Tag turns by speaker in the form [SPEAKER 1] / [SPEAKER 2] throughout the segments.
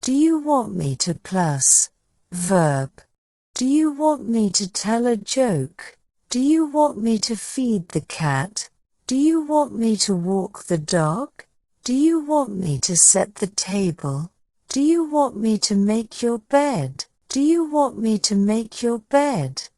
[SPEAKER 1] Do you want me to plus? Verb. Do you want me to tell a joke? Do you want me to feed the cat? Do you want me to walk the dog? Do you want me to set the table? Do you want me to make your bed? Do you want me to make your bed?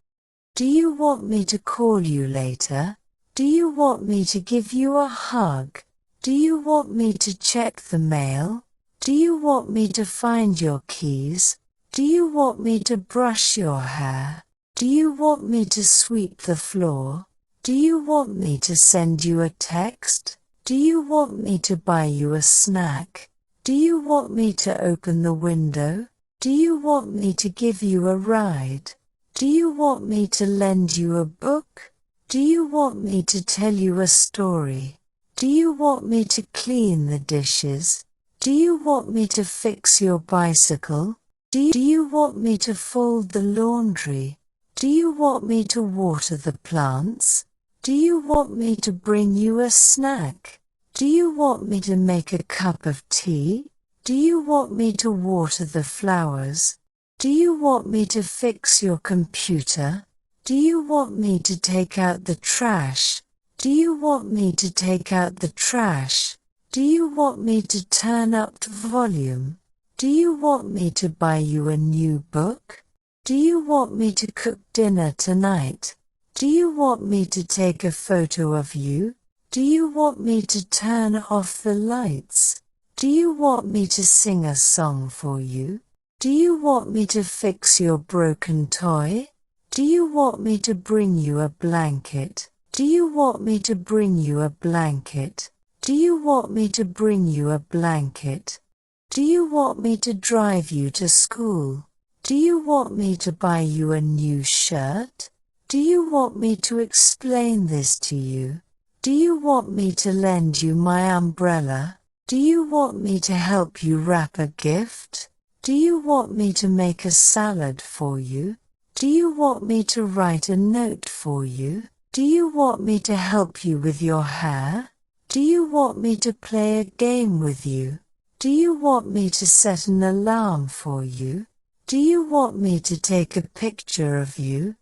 [SPEAKER 1] Do you want me to call you later? Do you want me to give you a hug? Do you want me to check the mail? Do you want me to find your keys? Do you want me to brush your hair? Do you want me to sweep the floor? Do you want me to send you a text? Do you want me to buy you a snack? Do you want me to open the window? Do you want me to give you a ride? Do you want me to lend you a book? Do you want me to tell you a story? Do you want me to clean the dishes? Do you want me to fix your bicycle? Do you want me to fold the laundry? Do you want me to water the plants? Do you want me to bring you a snack? Do you want me to make a cup of tea? Do you want me to water the flowers? Do you want me to fix your computer? Do you want me to take out the trash? Do you want me to take out the trash? Do you want me to turn up the volume? Do you want me to buy you a new book? Do you want me to cook dinner tonight? Do you want me to take a photo of you? Do you want me to turn off the lights? Do you want me to sing a song for you? Do you want me to fix your broken toy? Do you want me to bring you a blanket? Do you want me to bring you a blanket? Do you want me to bring you a blanket? Do you want me to drive you to school? Do you want me to buy you a new shirt? Do you want me to explain this to you? Do you want me to lend you my umbrella? Do you want me to help you wrap a gift? Do you want me to make a salad for you? Do you want me to write a note for you? Do you want me to help you with your hair? Do you want me to play a game with you? Do you want me to set an alarm for you? Do you want me to take a picture of you?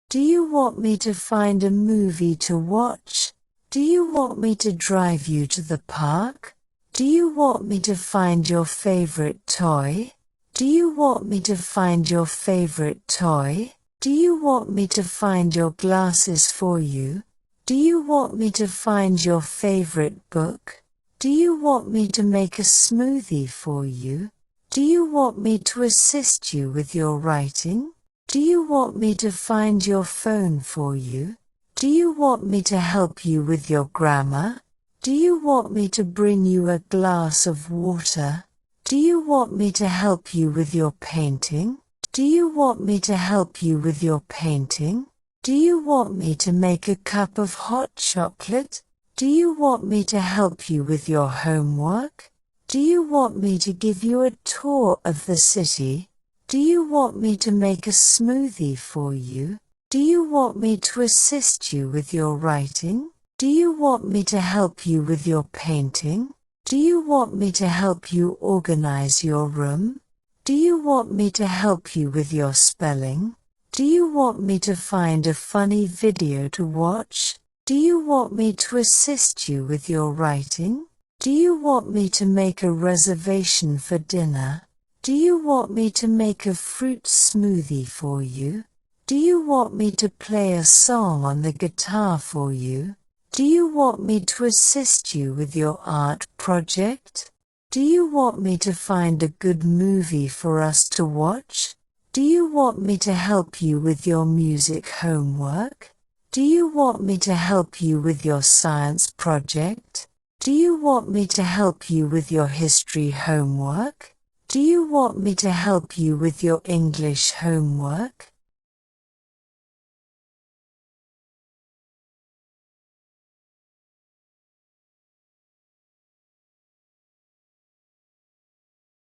[SPEAKER 1] Do you want me to find a movie to watch? Do you want me to drive you to the park? Do you want me to find your favorite toy? Do you want me to find your favorite toy? Do you want me to find your glasses for you? Do you want me to find your favorite book? Do you want me to make a smoothie for you? Do you want me to assist you with your writing? Do you want me to find your phone for you? Do you want me to help you with your grammar? Do you want me to bring you a glass of water? Do you want me to help you with your painting? Do you want me to help you with your painting? Do you want me to make a cup of hot chocolate? Do you want me to help you with your homework? Do you want me to give you a tour of the city? Do you want me to make a smoothie for you? Do you want me to assist you with your writing? Do you want me to help you with your painting? Do you want me to help you organize your room? Do you want me to help you with your spelling? Do you want me to find a funny video to watch? Do you want me to assist you with your writing? Do you want me to make a reservation for dinner? Do you want me to make a fruit smoothie for you? Do you want me to play a song on the guitar for you? Do you want me to assist you with your art project? Do you want me to find a good movie for us to watch? Do you want me to help you with your music homework? Do you want me to help you with your science project? Do you want me to help you with your history homework? Do you want me to help you with your English homework?